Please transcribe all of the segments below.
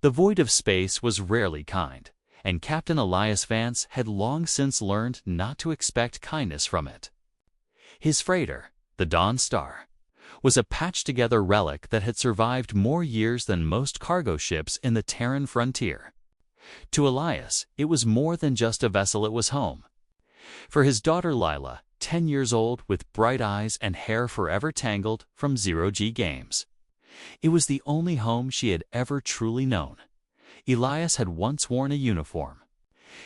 The void of space was rarely kind, and Captain Elias Vance had long since learned not to expect kindness from it. His freighter, the Dawn Star, was a patched-together relic that had survived more years than most cargo ships in the Terran frontier. To Elias, it was more than just a vessel, it was home. For his daughter Lila, 10 years old with bright eyes and hair forever tangled from zero-G games. It was the only home she had ever truly known. Elias had once worn a uniform.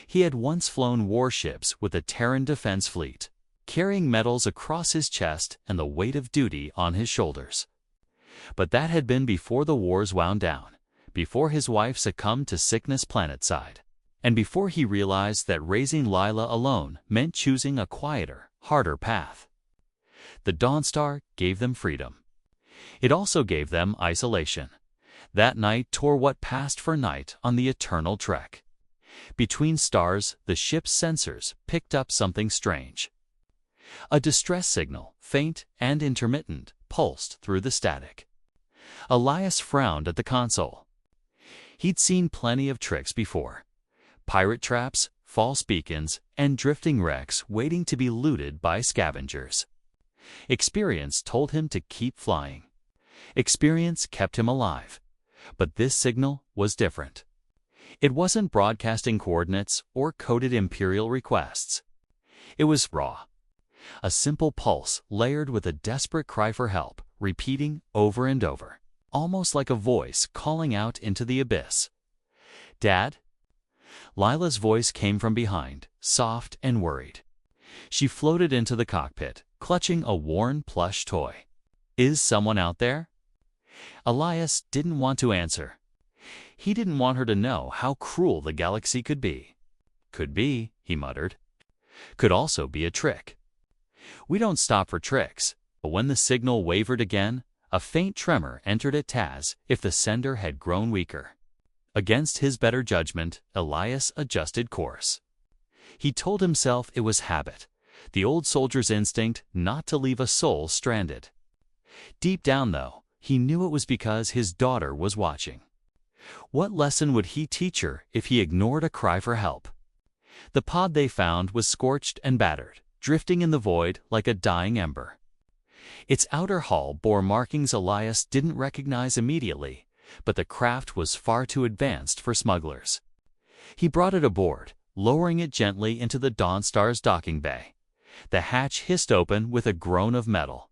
He had once flown warships with the Terran Defense Fleet, carrying medals across his chest and the weight of duty on his shoulders. But that had been before the wars wound down, before his wife succumbed to sickness planetside, and before he realized that raising Lila alone meant choosing a quieter, harder path. The Dawnstar gave them freedom. It also gave them isolation. That night tore what passed for night on the eternal trek. Between stars, the ship's sensors picked up something strange. A distress signal, faint and intermittent, pulsed through the static. Elias frowned at the console. He'd seen plenty of tricks before. Pirate traps, false beacons, and drifting wrecks waiting to be looted by scavengers. Experience told him to keep flying. Experience kept him alive. But this signal was different. It wasn't broadcasting coordinates or coded imperial requests. It was raw. A simple pulse layered with a desperate cry for help, repeating over and over, almost like a voice calling out into the abyss. "Dad?" Lila's voice came from behind, soft and worried. She floated into the cockpit, clutching a worn plush toy. "Is someone out there?" Elias didn't want to answer. He didn't want her to know how cruel the galaxy could be. "Could be," he muttered. "Could also be a trick." We don't stop for tricks. But when the signal wavered again, a faint tremor entered it as if the sender had grown weaker. Against his better judgment, Elias adjusted course. He told himself it was habit, the old soldier's instinct not to leave a soul stranded. Deep down, though, he knew it was because his daughter was watching. What lesson would he teach her if he ignored a cry for help? The pod they found was scorched and battered, drifting in the void like a dying ember. Its outer hull bore markings Elias didn't recognize immediately, but the craft was far too advanced for smugglers. He brought it aboard, lowering it gently into the Dawnstar's docking bay. The hatch hissed open with a groan of metal.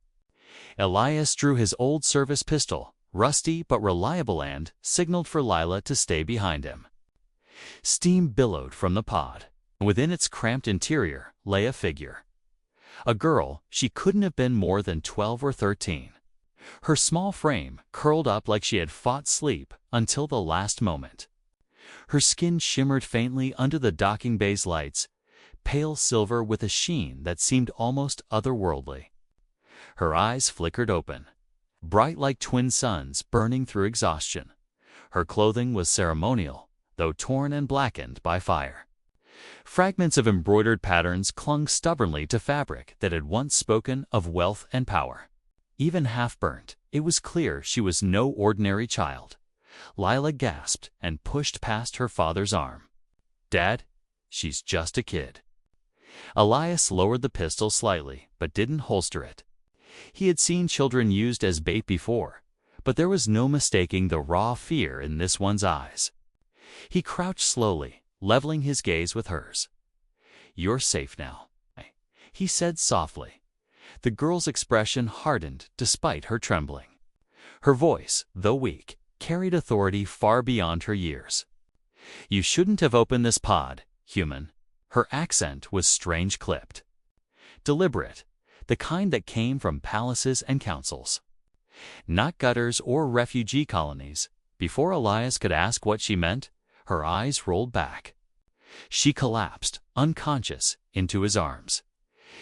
Elias drew his old service pistol, rusty but reliable, and signaled for Lila to stay behind him. Steam billowed from the pod. Within its cramped interior lay a figure. A girl, she couldn't have been more than 12 or 13. Her small frame curled up like she had fought sleep until the last moment. Her skin shimmered faintly under the docking bay's lights, pale silver with a sheen that seemed almost otherworldly. Her eyes flickered open, bright like twin suns burning through exhaustion. Her clothing was ceremonial, though torn and blackened by fire. Fragments of embroidered patterns clung stubbornly to fabric that had once spoken of wealth and power. Even half-burnt, it was clear she was no ordinary child. Lila gasped and pushed past her father's arm. "Dad, she's just a kid." Elias lowered the pistol slightly, but didn't holster it. He had seen children used as bait before, but there was no mistaking the raw fear in this one's eyes. He crouched slowly, leveling his gaze with hers. "You're safe now," he said softly. The girl's expression hardened despite her trembling. Her voice, though weak, carried authority far beyond her years. "You shouldn't have opened this pod, human." Her accent was strange clipped. Deliberate, the kind that came from palaces and councils. Not gutters or refugee colonies. Before Elias could ask what she meant, her eyes rolled back. She collapsed, unconscious, into his arms.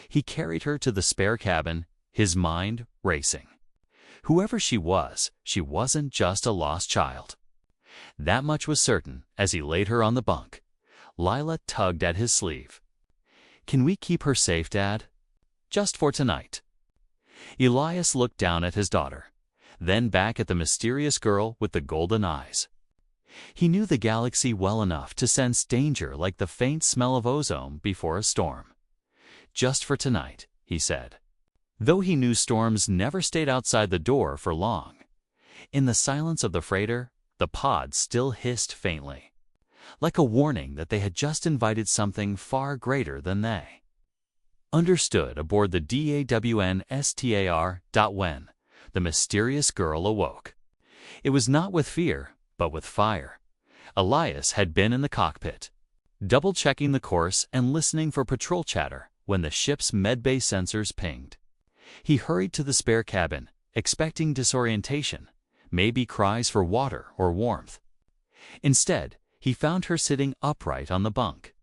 He carried her to the spare cabin, his mind racing. Whoever she wasn't just a lost child. That much was certain as he laid her on the bunk. Lila tugged at his sleeve. "Can we keep her safe, Dad? Just for tonight." Elias looked down at his daughter, then back at the mysterious girl with the golden eyes. He knew the galaxy well enough to sense danger like the faint smell of ozone before a storm. "Just for tonight," he said. Though he knew storms never stayed outside the door for long. In the silence of the freighter, the pod still hissed faintly, like a warning that they had just invited something far greater than they. Understood aboard the DAWN STAR. The mysterious girl awoke. It was not with fear, but with fire. Elias had been in the cockpit, double-checking the course and listening for patrol chatter when the ship's medbay sensors pinged. He hurried to the spare cabin, expecting disorientation, maybe cries for water or warmth. Instead, he found her sitting upright on the bunk,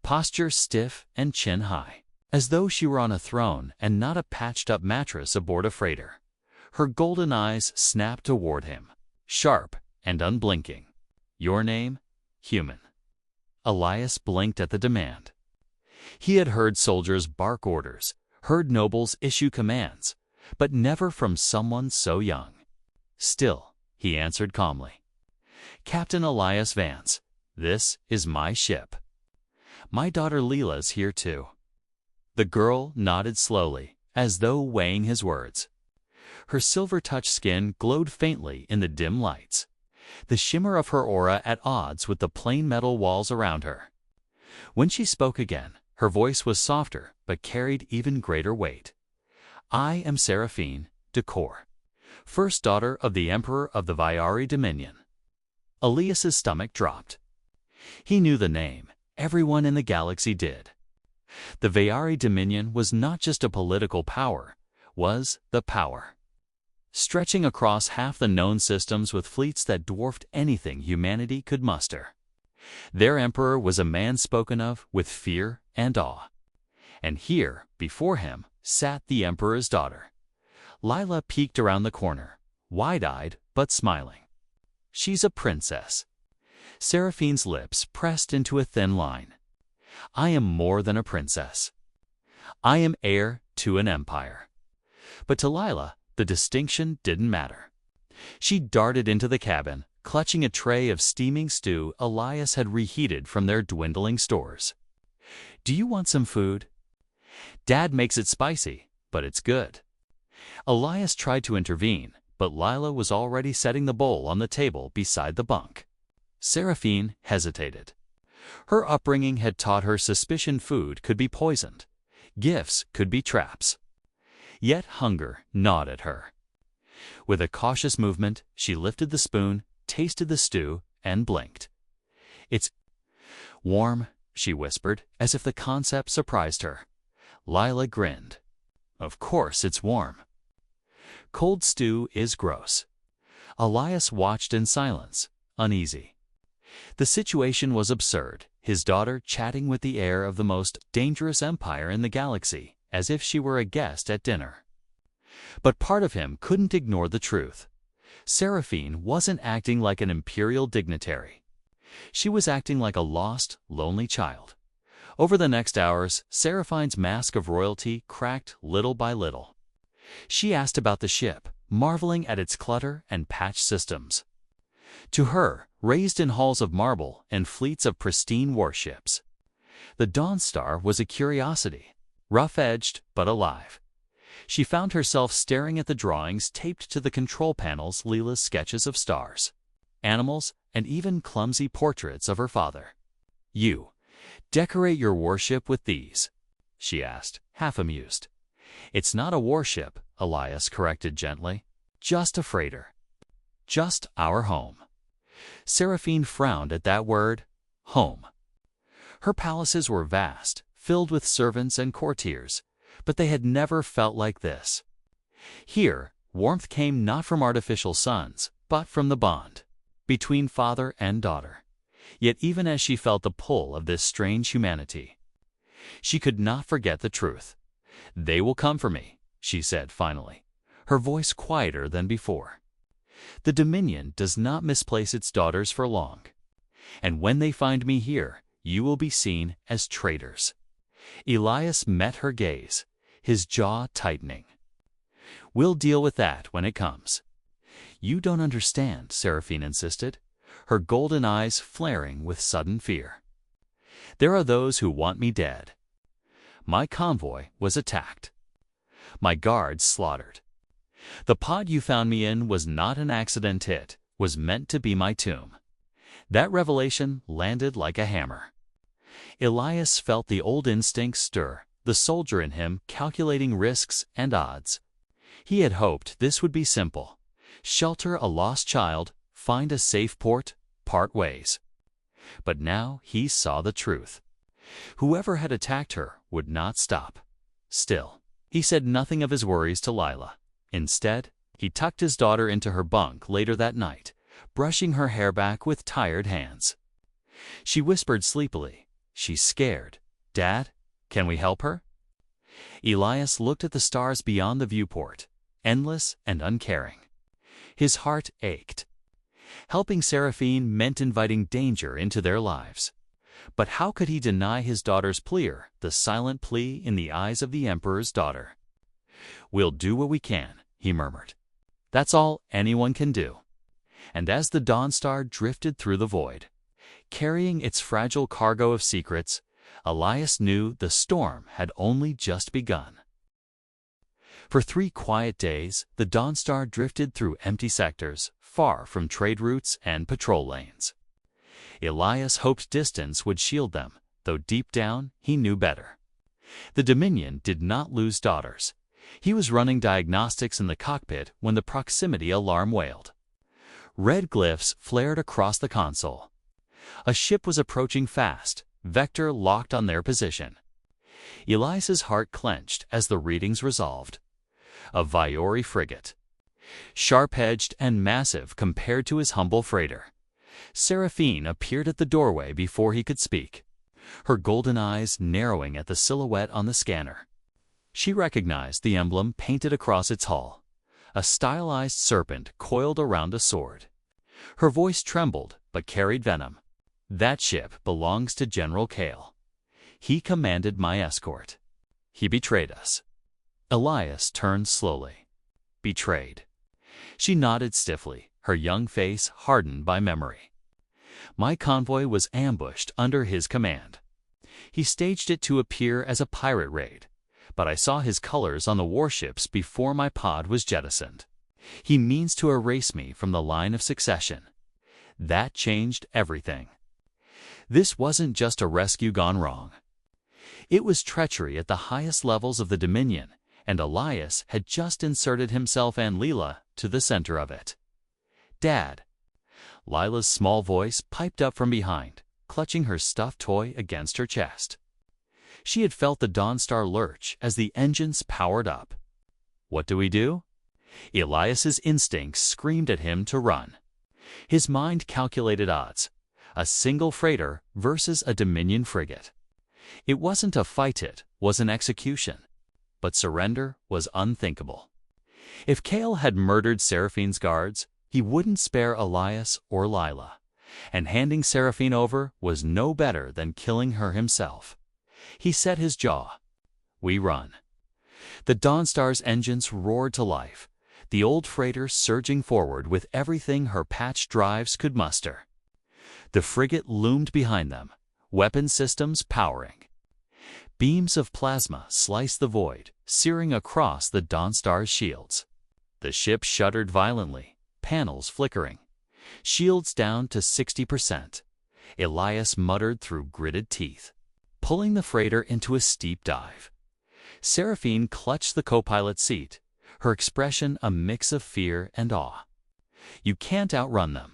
posture stiff and chin high, as though she were on a throne and not a patched-up mattress aboard a freighter. Her golden eyes snapped toward him, sharp and unblinking. "Your name?" "Human." Elias blinked at the demand. He had heard soldiers bark orders, heard nobles issue commands, but never from someone so young. "Still," he answered calmly. "Captain Elias Vance, this is my ship. My daughter Leela's here too." The girl nodded slowly, as though weighing his words. Her silver-touched skin glowed faintly in the dim lights, the shimmer of her aura at odds with the plain metal walls around her. When she spoke again, her voice was softer but carried even greater weight. "I am Seraphine Decor, first daughter of the Emperor of the Vyari Dominion." Elias's stomach dropped. He knew the name. Everyone in the galaxy did. The Vyari Dominion was not just a political power, was the power. Stretching across half the known systems with fleets that dwarfed anything humanity could muster. Their emperor was a man spoken of with fear and awe. And here, before him, sat the emperor's daughter. Lila peeked around the corner, wide-eyed but smiling. "She's a princess." Seraphine's lips pressed into a thin line. "I am more than a princess. I am heir to an empire." But to Lila, the distinction didn't matter. She darted into the cabin, clutching a tray of steaming stew Elias had reheated from their dwindling stores. "Do you want some food? Dad makes it spicy, but it's good." Elias tried to intervene, but Lila was already setting the bowl on the table beside the bunk. Seraphine hesitated. Her upbringing had taught her suspicion food could be poisoned. Gifts could be traps. Yet hunger gnawed at her. With a cautious movement, she lifted the spoon, tasted the stew, and blinked. "It's warm," she whispered, as if the concept surprised her. Lila grinned. "Of course it's warm. Cold stew is gross." Elias watched in silence, uneasy. The situation was absurd, his daughter chatting with the heir of the most dangerous empire in the galaxy, as if she were a guest at dinner. But part of him couldn't ignore the truth. Seraphine wasn't acting like an imperial dignitary. She was acting like a lost, lonely child. Over the next hours, Seraphine's mask of royalty cracked little by little. She asked about the ship, marveling at its clutter and patched systems. To her, raised in halls of marble and fleets of pristine warships, the Dawn Star was a curiosity, rough-edged but alive. She found herself staring at the drawings taped to the control panels, Leela's sketches of stars, animals, and even clumsy portraits of her father. "You decorate your warship with these?" she asked, half amused. "It's not a warship," Elias corrected gently. "Just a freighter. Just our home." Seraphine frowned at that word, home. Her palaces were vast, filled with servants and courtiers, but they had never felt like this. Here, warmth came not from artificial suns, but from the bond between father and daughter. Yet even as she felt the pull of this strange humanity, she could not forget the truth. "They will come for me," she said finally, her voice quieter than before. "The Dominion does not misplace its daughters for long. And when they find me here, you will be seen as traitors." Elias met her gaze, his jaw tightening. "We'll deal with that when it comes." "You don't understand," Seraphine insisted. her golden eyes flaring with sudden fear. There are those who want me dead. My convoy was attacked. My guards slaughtered. The pod you found me in was not an accident, it was meant to be my tomb. That revelation landed like a hammer. Elias felt the old instincts stir, the soldier in him calculating risks and odds. He had hoped this would be simple. Shelter a lost child, find a safe port, part ways. But now he saw the truth. Whoever had attacked her would not stop. Still, he said nothing of his worries to Lila. Instead, he tucked his daughter into her bunk later that night, brushing her hair back with tired hands. She whispered sleepily, "She's scared. Dad, can we help her?" Elias looked at the stars beyond the viewport, endless and uncaring. His heart ached. Helping Seraphine meant inviting danger into their lives. But how could he deny his daughter's plea, the silent plea in the eyes of the Emperor's daughter? "We'll do what we can," he murmured. "That's all anyone can do." And as the Dawnstar drifted through the void, carrying its fragile cargo of secrets, Elias knew the storm had only just begun. For 3 quiet days, the Dawnstar drifted through empty sectors, far from trade routes and patrol lanes. Elias hoped distance would shield them, though deep down he knew better. The Dominion did not lose daughters. He was running diagnostics in the cockpit when the proximity alarm wailed. Red glyphs flared across the console. A ship was approaching fast, vector locked on their position. Elias's heart clenched as the readings resolved. A Viori frigate. Sharp-edged and massive compared to his humble freighter. Seraphine appeared at the doorway before he could speak, her golden eyes narrowing at the silhouette on the scanner. She recognized the emblem painted across its hull, a stylized serpent coiled around a sword. Her voice trembled but carried venom. "That ship belongs to General Kale. He commanded my escort. He betrayed us." Elias turned slowly. Betrayed. She nodded stiffly, her young face hardened by memory. "My convoy was ambushed under his command. He staged it to appear as a pirate raid, but I saw his colors on the warships before my pod was jettisoned. He means to erase me from the line of succession. That changed everything." This wasn't just a rescue gone wrong. It was treachery at the highest levels of the Dominion, and Elias had just inserted himself and Leela to the center of it. "Dad." Lila's small voice piped up from behind, clutching her stuffed toy against her chest. She had felt the Dawnstar lurch as the engines powered up. "What do we do?" Elias's instincts screamed at him to run. His mind calculated odds. A single freighter versus a Dominion frigate. It wasn't a fight, it was an execution. But surrender was unthinkable. If Kale had murdered Seraphine's guards, he wouldn't spare Elias or Lila. And handing Seraphine over was no better than killing her himself. He set his jaw. "We run." The Dawnstar's engines roared to life, the old freighter surging forward with everything her patched drives could muster. The frigate loomed behind them, weapon systems powering. Beams of plasma sliced the void, searing across the Dawnstar's shields. The ship shuddered violently, panels flickering. Shields down to 60%. Elias muttered through gritted teeth, pulling the freighter into a steep dive. Seraphine clutched the co-pilot seat, her expression a mix of fear and awe. You can't outrun them.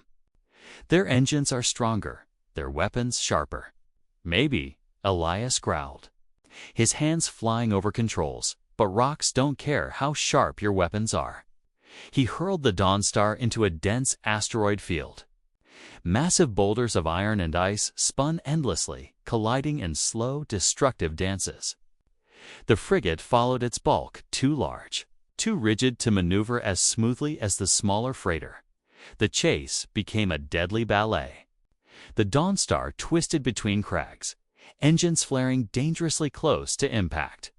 Their engines are stronger, their weapons sharper. "Maybe," Elias growled, his hands flying over controls, "but rocks don't care how sharp your weapons are." He hurled the Dawnstar into a dense asteroid field. Massive boulders of iron and ice spun endlessly, colliding in slow, destructive dances. The frigate followed its bulk, too large, too rigid to maneuver as smoothly as the smaller freighter. The chase became a deadly ballet. The Dawnstar twisted between crags, engines flaring dangerously close to impact.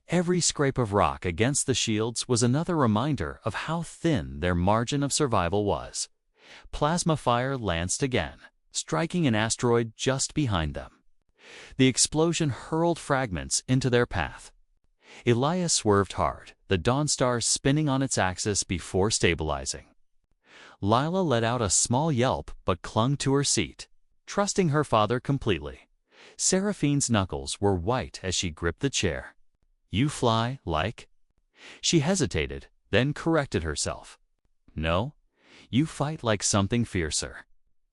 Every scrape of rock against the shields was another reminder of how thin their margin of survival was. Plasma fire lanced again, striking an asteroid just behind them. The explosion hurled fragments into their path. Elias swerved hard, the Dawnstar spinning on its axis before stabilizing. Lila let out a small yelp but clung to her seat, trusting her father completely. Seraphine's knuckles were white as she gripped the chair. "You fly like?" She hesitated, then corrected herself. "No, you fight like something fiercer."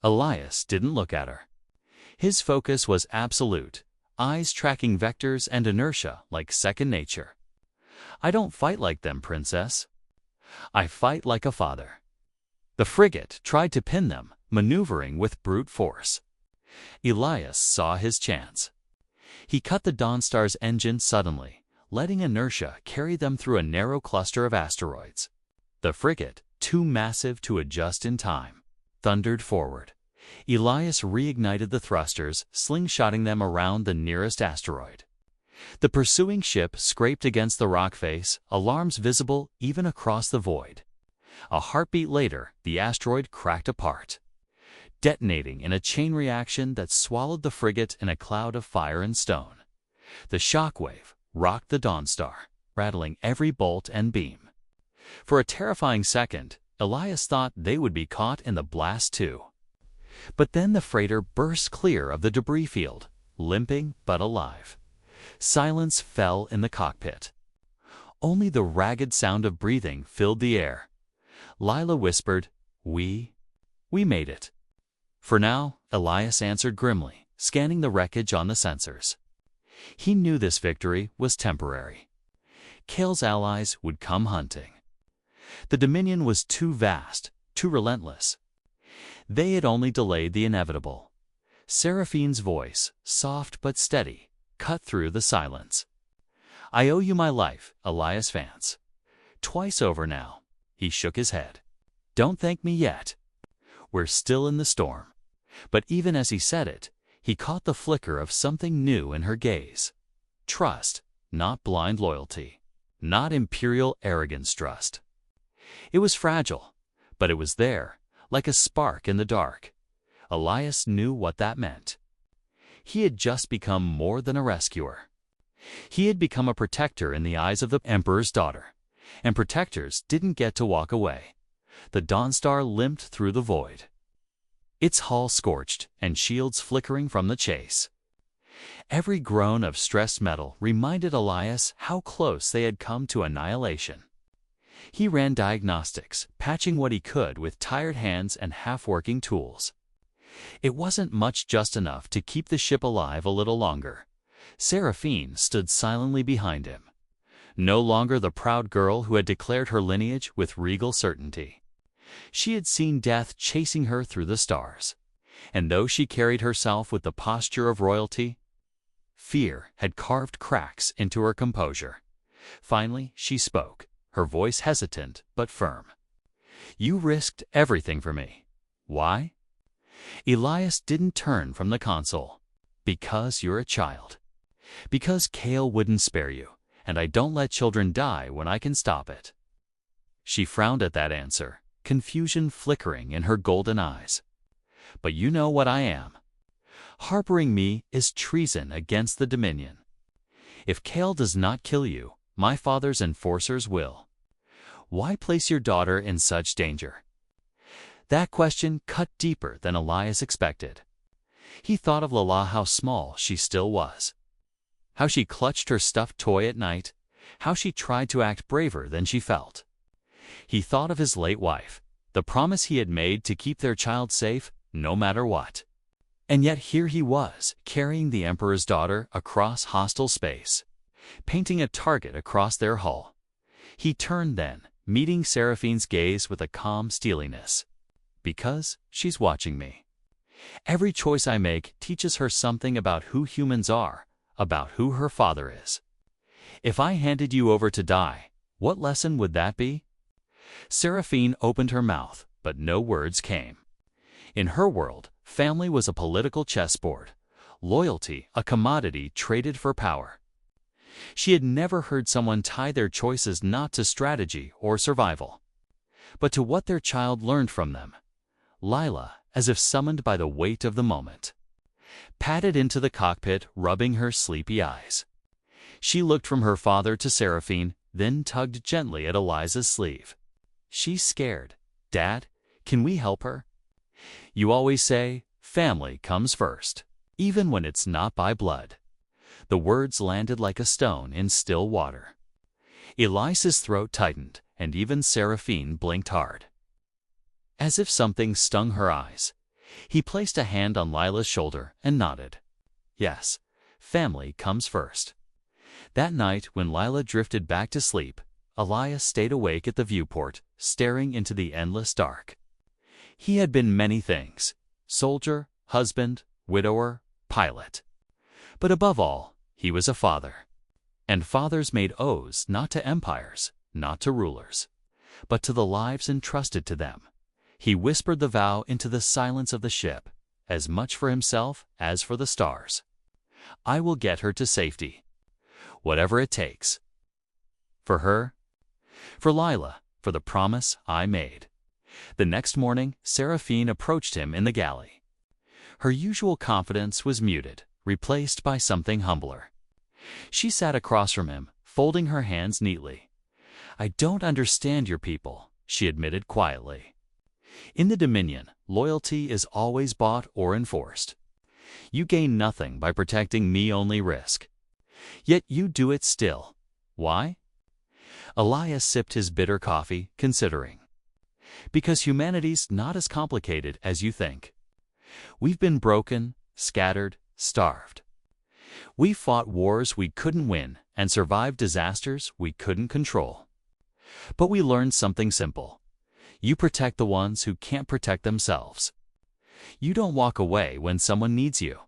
Elias didn't look at her. His focus was absolute, eyes tracking vectors and inertia like second nature. "I don't fight like them, princess. I fight like a father." The frigate tried to pin them, maneuvering with brute force. Elias saw his chance. He cut the Dawnstar's engine suddenly, letting inertia carry them through a narrow cluster of asteroids. The frigate, too massive to adjust in time, thundered forward. Elias reignited the thrusters, slingshotting them around the nearest asteroid. The pursuing ship scraped against the rock face, alarms visible even across the void. A heartbeat later, the asteroid cracked apart, detonating in a chain reaction that swallowed the frigate in a cloud of fire and stone. The shockwave rocked the Dawnstar, rattling every bolt and beam. For a terrifying second, Elias thought they would be caught in the blast too. But then the freighter burst clear of the debris field, limping but alive. Silence fell in the cockpit. Only the ragged sound of breathing filled the air. Lila whispered, We made it." "For now," Elias answered grimly, scanning the wreckage on the sensors. He knew this victory was temporary. Kale's allies would come hunting. The Dominion was too vast, too relentless. They had only delayed the inevitable. Seraphine's voice, soft but steady, cut through the silence. "I owe you my life, Elias Vance. Twice over now." He shook his head. "Don't thank me yet. We're still in the storm." But even as he said it, he caught the flicker of something new in her gaze. Trust, not blind loyalty, not imperial arrogance trust. It was fragile, but it was there, like a spark in the dark. Elias knew what that meant. He had just become more than a rescuer. He had become a protector in the eyes of the Emperor's daughter, and protectors didn't get to walk away. The Dawnstar limped through the void, its hull scorched and shields flickering from the chase. Every groan of stressed metal reminded Elias how close they had come to annihilation. He ran diagnostics, patching what he could with tired hands and half-working tools. It wasn't much, just enough to keep the ship alive a little longer. Seraphine stood silently behind him, no longer the proud girl who had declared her lineage with regal certainty. She had seen death chasing her through the stars, and though she carried herself with the posture of royalty, fear had carved cracks into her composure. Finally, she spoke, her voice hesitant but firm. "You risked everything for me. Why?" Elias didn't turn from the console. "Because you're a child. Because Kale wouldn't spare you, and I don't let children die when I can stop it." She frowned at that answer, confusion flickering in her golden eyes. "But you know what I am. Harboring me is treason against the Dominion. If Kale does not kill you, my father's enforcers will. Why place your daughter in such danger?" That question cut deeper than Elias expected. He thought of Lala, how small she still was, how she clutched her stuffed toy at night, how she tried to act braver than she felt. He thought of his late wife, the promise he had made to keep their child safe no matter what. And yet here he was, carrying the Emperor's daughter across hostile space, painting a target across their hull. He turned then, meeting Seraphine's gaze with a calm steeliness. "Because she's watching me. Every choice I make teaches her something about who humans are, about who her father is. If I handed you over to die, what lesson would that be?" Seraphine opened her mouth, but no words came. In her world, family was a political chessboard, loyalty a commodity traded for power. She had never heard someone tie their choices not to strategy or survival, but to what their child learned from them. Lila, as if summoned by the weight of the moment, padded into the cockpit, rubbing her sleepy eyes. She looked from her father to Seraphine, then tugged gently at Eliza's sleeve. "She's scared. Dad, can we help her? You always say, family comes first, even when it's not by blood." The words landed like a stone in still water. Eliza's throat tightened, and even Seraphine blinked hard. As if something stung her eyes, he placed a hand on Lila's shoulder and nodded. Yes, family comes first. That night, when Lila drifted back to sleep, Elias stayed awake at the viewport, staring into the endless dark. He had been many things: soldier, husband, widower, pilot. But above all, he was a father. And fathers made oaths not to empires, not to rulers, but to the lives entrusted to them. He whispered the vow into the silence of the ship, as much for himself as for the stars. "I will get her to safety, whatever it takes. For her, for Lila, for the promise I made." The next morning, Seraphine approached him in the galley. Her usual confidence was muted, replaced by something humbler. She sat across from him, folding her hands neatly. "I don't understand your people," she admitted quietly. "In the Dominion, loyalty is always bought or enforced. You gain nothing by protecting me, only risk. Yet you do it still. Why?" Elias sipped his bitter coffee, considering. "Because humanity's not as complicated as you think. We've been broken, scattered, starved. We fought wars we couldn't win and survived disasters we couldn't control. But we learned something simple. You protect the ones who can't protect themselves. You don't walk away when someone needs you."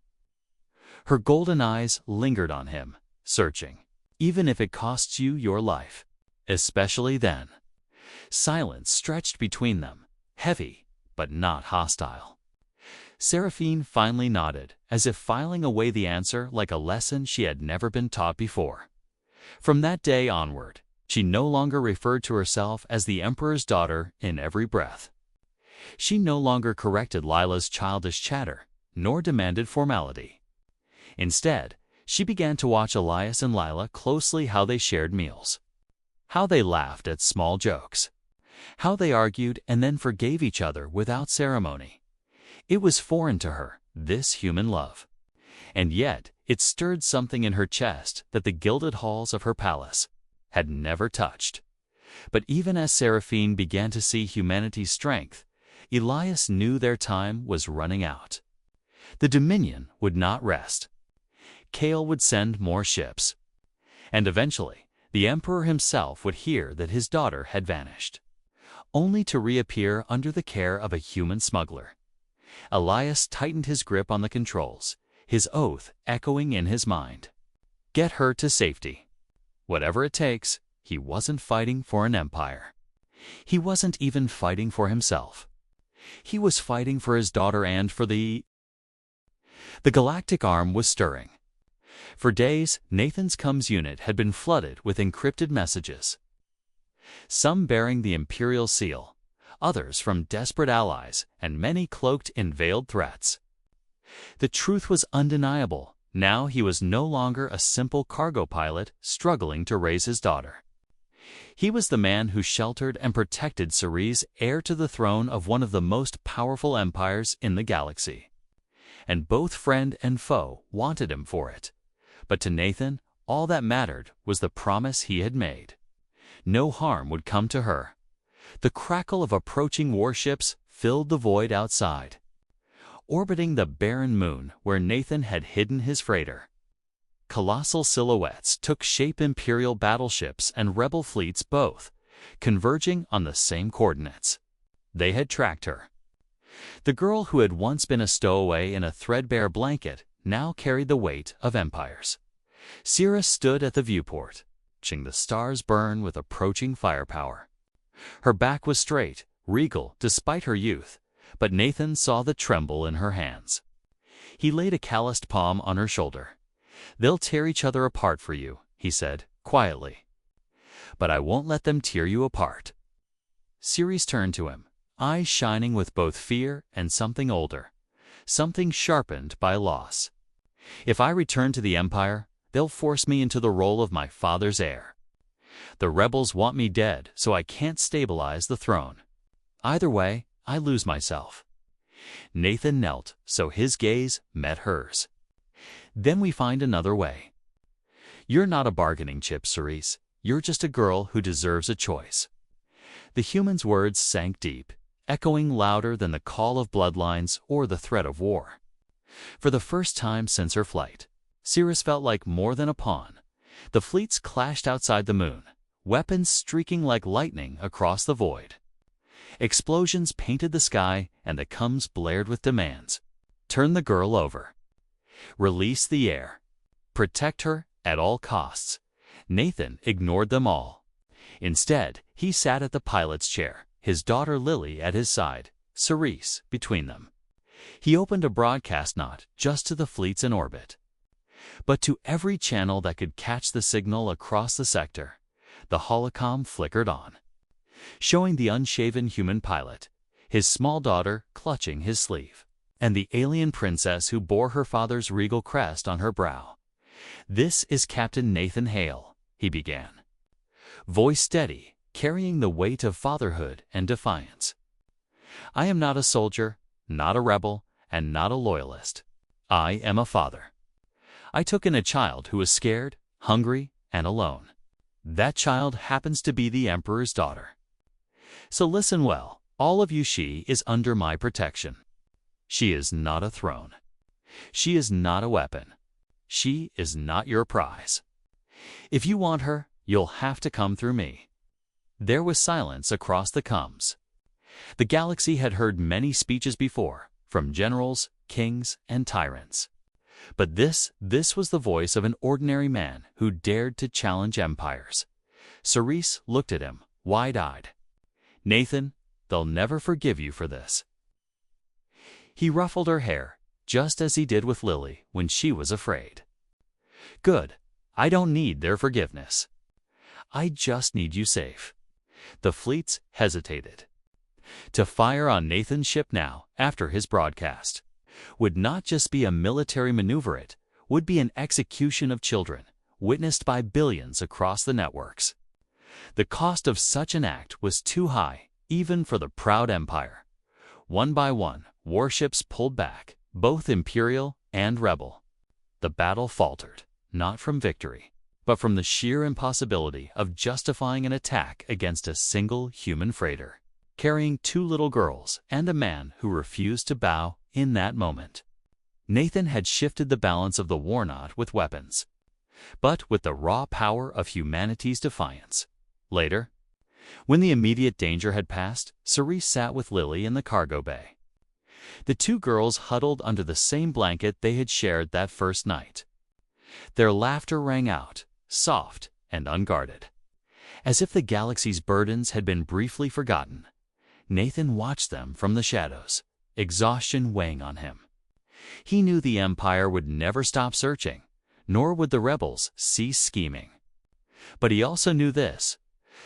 Her golden eyes lingered on him, searching, "Even if it costs you your life." Especially then. Silence stretched between them, heavy, but not hostile. Seraphine finally nodded, as if filing away the answer like a lesson she had never been taught before. From that day onward, she no longer referred to herself as the Emperor's daughter in every breath. She no longer corrected Lila's childish chatter, nor demanded formality. Instead, she began to watch Elias and Lila closely, how they shared meals, how they laughed at small jokes, how they argued and then forgave each other without ceremony. It was foreign to her, this human love. And yet, it stirred something in her chest that the gilded halls of her palace had never touched. But even as Seraphine began to see humanity's strength, Elias knew their time was running out. The Dominion would not rest. Kale would send more ships. And eventually, the Emperor himself would hear that his daughter had vanished, only to reappear under the care of a human smuggler. Elias tightened his grip on the controls, his oath echoing in his mind. Get her to safety. Whatever it takes. He wasn't fighting for an empire. He wasn't even fighting for himself. He was fighting for his daughter and for the galactic arm was stirring. For days, Nathan's Coms unit had been flooded with encrypted messages, some bearing the Imperial seal, others from desperate allies, and many cloaked in veiled threats. The truth was undeniable. Now he was no longer a simple cargo pilot struggling to raise his daughter. He was the man who sheltered and protected Ceres, heir to the throne of one of the most powerful empires in the galaxy. And both friend and foe wanted him for it. But to Nathan, all that mattered was the promise he had made. No harm would come to her. The crackle of approaching warships filled the void outside, orbiting the barren moon where Nathan had hidden his freighter. Colossal silhouettes took shape, Imperial battleships and rebel fleets both, converging on the same coordinates. They had tracked her. The girl who had once been a stowaway in a threadbare blanket now carried the weight of empires. Syrah stood at the viewport, watching the stars burn with approaching firepower. Her back was straight, regal despite her youth, but Nathan saw the tremble in her hands. He laid a calloused palm on her shoulder. "They'll tear each other apart for you," he said, quietly. "But I won't let them tear you apart." Ceres turned to him, eyes shining with both fear and something older, something sharpened by loss. If I return to the Empire, they'll force me into the role of my father's heir. The rebels want me dead, so I can't stabilize the throne. Either way, I lose myself. Nathan knelt, so his gaze met hers. Then we find another way. You're not a bargaining chip, Cerise. You're just a girl who deserves a choice. The human's words sank deep, echoing louder than the call of bloodlines or the threat of war. For the first time since her flight, Cerise felt like more than a pawn. The fleets clashed outside the moon, weapons streaking like lightning across the void. Explosions painted the sky, and the coms blared with demands. Turn the girl over. Release the heir. Protect her at all costs. Nathan ignored them all. Instead, he sat at the pilot's chair, his daughter Lily at his side, Cerise between them. He opened a broadcast not just to the fleets in orbit, but to every channel that could catch the signal across the sector. The holocom flickered on, showing the unshaven human pilot, his small daughter clutching his sleeve, and the alien princess who bore her father's regal crest on her brow. "This is Captain Nathan Hale," he began, voice steady, carrying the weight of fatherhood and defiance. "I am not a soldier, not a rebel, and not a loyalist. I am a father. I took in a child who was scared, hungry, and alone. That child happens to be the Emperor's daughter. So listen well, all of you. She is under my protection. She is not a throne. She is not a weapon. She is not your prize. If you want her, you'll have to come through me." There was silence across the coms. The galaxy had heard many speeches before, from generals, kings, and tyrants. But this was the voice of an ordinary man who dared to challenge empires. Cerise looked at him, wide-eyed. "Nathan, they'll never forgive you for this." He ruffled her hair, just as he did with Lily when she was afraid. "Good. I don't need their forgiveness. I just need you safe." The fleets hesitated. To fire on Nathan's ship now, after his broadcast, would not just be a military maneuver, it would be an execution of children, witnessed by billions across the networks. The cost of such an act was too high, even for the proud empire. One by one, warships pulled back, both imperial and rebel. The battle faltered, not from victory, but from the sheer impossibility of justifying an attack against a single human freighter, carrying 2 little girls and a man who refused to bow in that moment. Nathan had shifted the balance of the war not with weapons, but with the raw power of humanity's defiance. Later, when the immediate danger had passed, Cerise sat with Lily in the cargo bay. The 2 girls huddled under the same blanket they had shared that first night. Their laughter rang out, soft and unguarded, as if the galaxy's burdens had been briefly forgotten. Nathan watched them from the shadows, exhaustion weighing on him. He knew the Empire would never stop searching, nor would the rebels cease scheming. But he also knew this: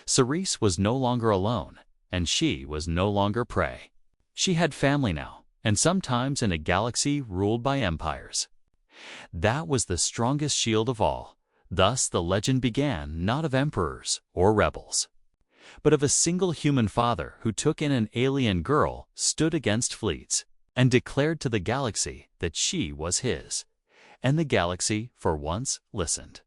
Cerise was no longer alone, and she was no longer prey. She had family now, and sometimes in a galaxy ruled by empires. That was the strongest shield of all. Thus the legend began not of emperors or rebels, but of a single human father who took in an alien girl, stood against fleets, and declared to the galaxy that she was his. And the galaxy, for once, listened.